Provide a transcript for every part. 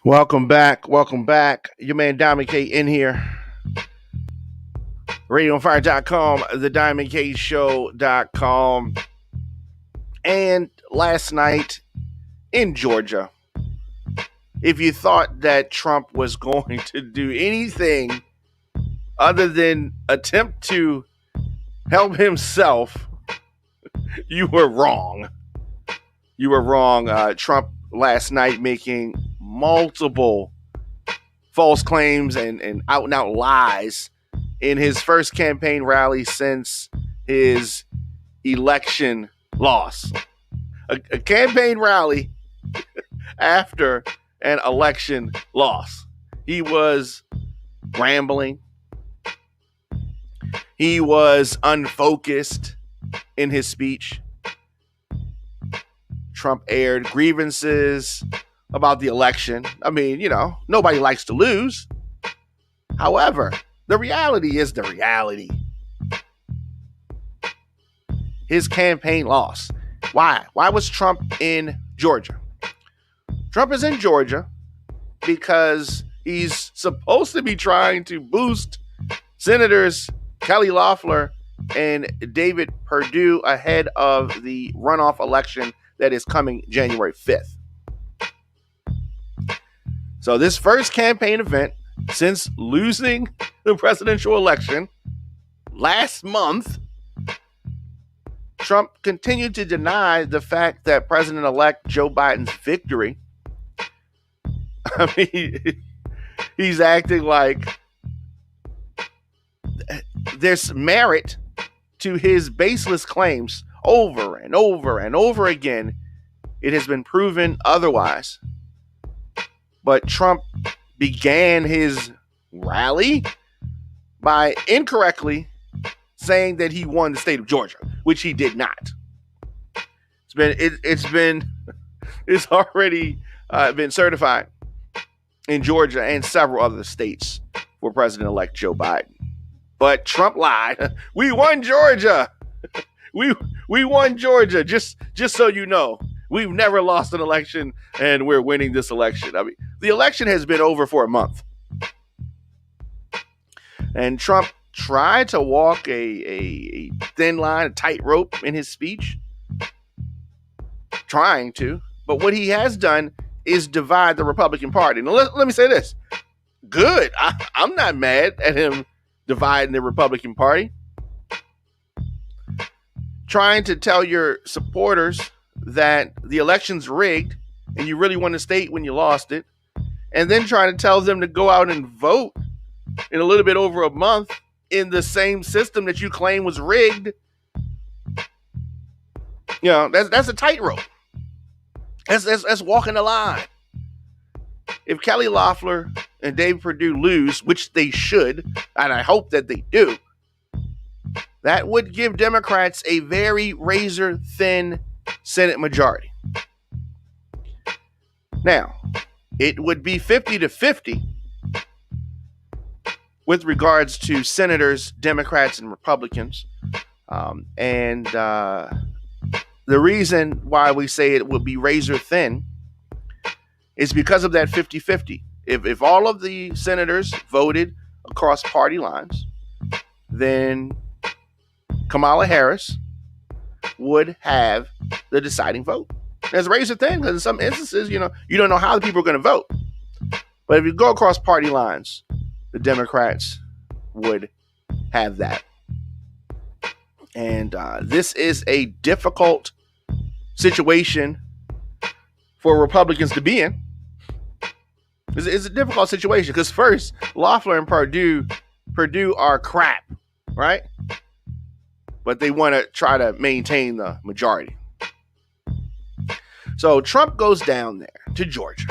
Welcome back. Welcome back. Your man Diamond K in here. RadioOnFire.com, the Diamond K Show.com. And last night in Georgia, if you thought that Trump was going to do anything other than attempt to help himself, you were wrong. You were wrong. Trump last night making multiple false claims and out and out lies in his first campaign rally since his election loss. A campaign rally after an election loss. He was rambling. He was unfocused in his speech. Trump aired grievances about the election. I mean, nobody likes to lose. However, the reality is the reality. His campaign loss. Why? Why was Trump in Georgia? Trump is in Georgia because he's supposed to be trying to boost Senators Kelly Loeffler and David Perdue ahead of the runoff election that is coming January 5th. So this first campaign event since losing the presidential election last month, Trump continued to deny the fact that President-elect Joe Biden's victory. I mean, he's acting like there's merit to his baseless claims over and over and over again. It has been proven otherwise. But Trump began his rally by incorrectly saying that he won the state of Georgia, which he did not. It's already been certified in Georgia and several other states for President-elect Joe Biden. But Trump lied. We won Georgia. We won Georgia. Just so you know, we've never lost an election, and we're winning this election. I mean, the election has been over for a month, and Trump tried to walk a thin line, a tightrope in his speech, trying to. But what he has done is divide the Republican Party. Now, let me say this. Good. I'm not mad at him dividing the Republican Party. Trying to tell your supporters that the election's rigged and you really won the state when you lost it, and then trying to tell them to go out and vote in a little bit over a month in the same system that you claim was rigged. That's a tightrope. That's walking the line. If Kelly Loeffler and David Perdue lose, which they should, and I hope that they do, that would give Democrats a very razor-thin Senate majority. Now, it would be 50-50 with regards to senators, Democrats, and Republicans. And the reason why we say it would be razor-thin is because of that 50-50. If all of the senators voted across party lines, then Kamala Harris would have the deciding vote. There's razor thin because in some instances, you don't know how the people are going to vote. But if you go across party lines, the Democrats would have that. And this is a difficult situation for Republicans to be in. It's a difficult situation because first, Loeffler and Perdue are crap, right? But they want to try to maintain the majority. So Trump goes down there to Georgia,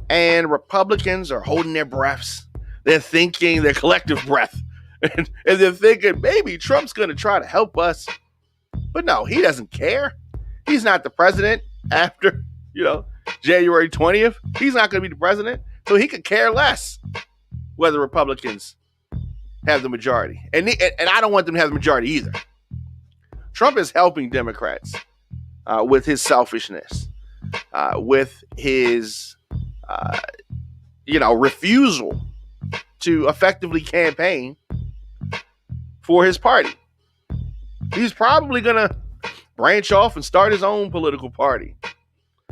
and Republicans are holding their breaths. They're thinking their collective breath, and they're thinking maybe Trump's going to try to help us. But no, he doesn't care. He's not the president after, January 20th. He's not going to be the president, so he could care less whether Republicans have the majority. And I don't want them to have the majority either. Trump is helping Democrats with his selfishness, with his uh, refusal to effectively campaign for his party. He's probably going to branch off and start his own political party.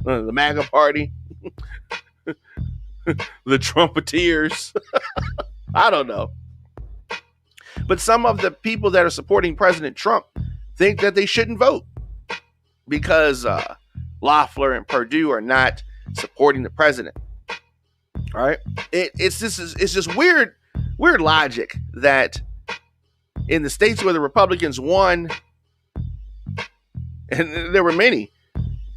The MAGA party, the Trumpeteers. I don't know. But some of the people that are supporting President Trump think that they shouldn't vote because Loeffler and Perdue are not supporting the president. All right, it's just weird logic that in the states where the Republicans won, and there were many,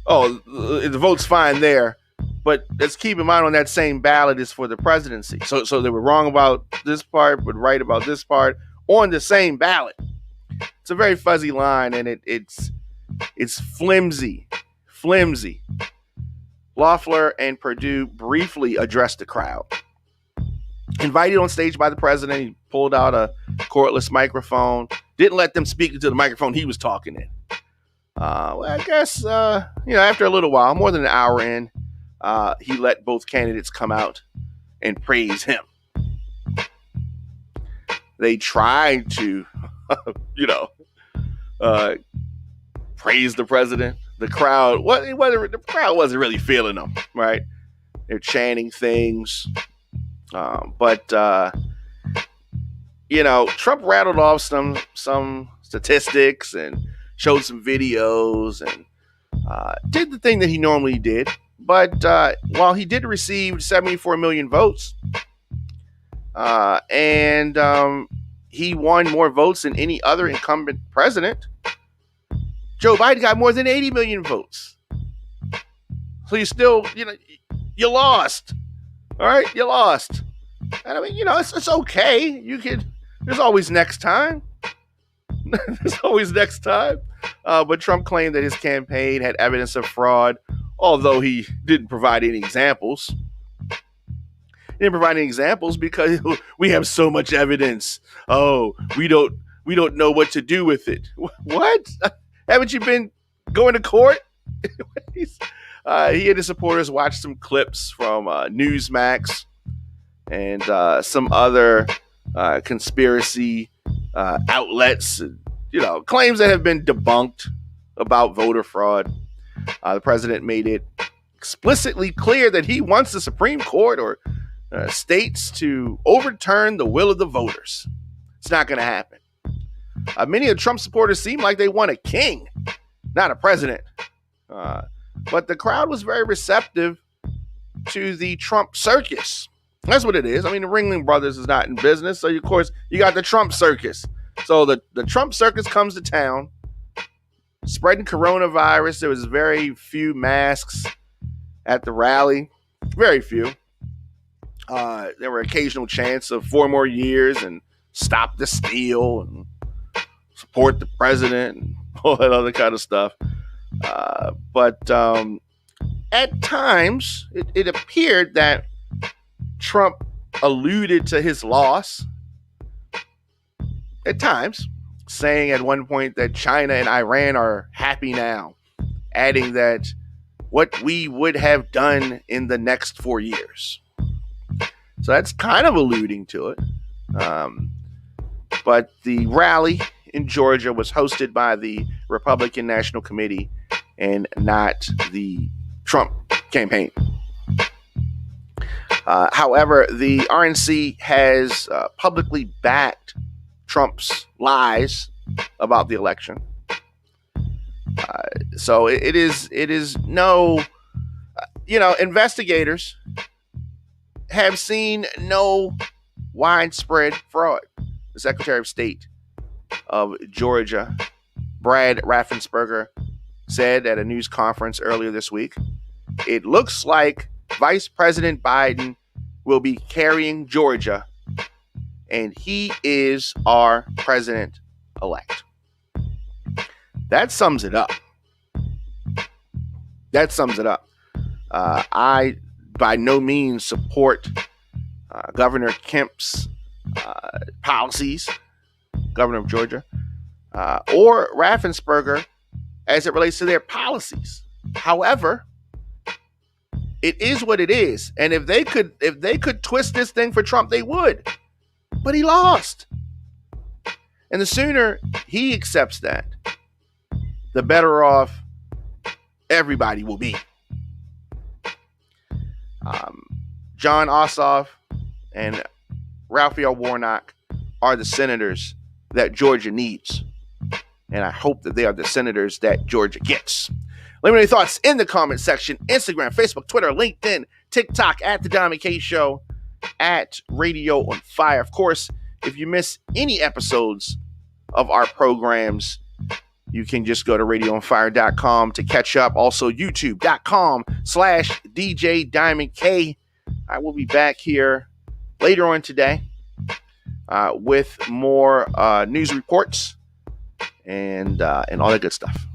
the vote's fine there, but let's keep in mind on that same ballot is for the presidency. So they were wrong about this part, but right about this part on the same ballot. It's a very fuzzy line, and it's flimsy. Loeffler and Perdue briefly addressed the crowd. Invited on stage by the president, he pulled out a cordless microphone. Didn't let them speak into the microphone he was talking in. Well, I guess, after a little while, more than an hour in, he let both candidates come out and praise him. They tried to, praise the president. The crowd wasn't really feeling them, right? They're chanting things. But Trump rattled off some statistics and showed some videos and did the thing that he normally did. But while he did receive 74 million votes, and he won more votes than any other incumbent president, Joe Biden got more than 80 million votes. So you still, you lost. All right, you lost. And I mean, it's okay. There's always next time. There's always next time. But Trump claimed that his campaign had evidence of fraud, although he didn't provide any examples. He didn't provide any examples because we have so much evidence. Oh, we don't know what to do with it. What? Haven't you been going to court? He and his supporters watched some clips from Newsmax and some other conspiracy outlets, claims that have been debunked about voter fraud. The president made it explicitly clear that he wants the Supreme Court or states to overturn the will of the voters. It's not going to happen. Many of Trump supporters seem like they want a king, not a president. But the crowd was very receptive to the Trump circus. That's what it is. I mean, the Ringling Brothers is not in business. So, of course, you got the Trump circus. So the Trump circus comes to town, spreading coronavirus. There was very few masks at the rally. Very few. There were occasional chants of 4 more years and stop the steal and support the president and all that other kind of stuff. But at times, it appeared that Trump alluded to his loss. At times, saying at one point that China and Iran are happy now, adding that what we would have done in the next 4 years. So that's kind of alluding to it. But the rally in Georgia was hosted by the Republican National Committee and not the Trump campaign. However, the RNC has publicly backed Trump's lies about the election. So it is no, investigators have seen no widespread fraud. The Secretary of State of Georgia, Brad Raffensperger, said at a news conference earlier this week, it looks like Vice President Biden will be carrying Georgia, and he is our president-elect. That sums it up. I, by no means, support Governor Kemp's policies, governor of Georgia, or Raffensperger as it relates to their policies. However, it is what it is. And if they could twist this thing for Trump, they would. But he lost. And the sooner he accepts that, the better off everybody will be. John Ossoff and Raphael Warnock are the senators that Georgia needs. And I hope that they are the senators that Georgia gets. Let me know your thoughts in the comment section. Instagram, Facebook, Twitter, LinkedIn, TikTok, at The Diamond K Show, at Radio on Fire. Of course, if you miss any episodes of our programs, you can just go to radioonfire.com to catch up. Also, youtube.com/DJ Diamond K. I will be back here later on today with more news reports and all that good stuff.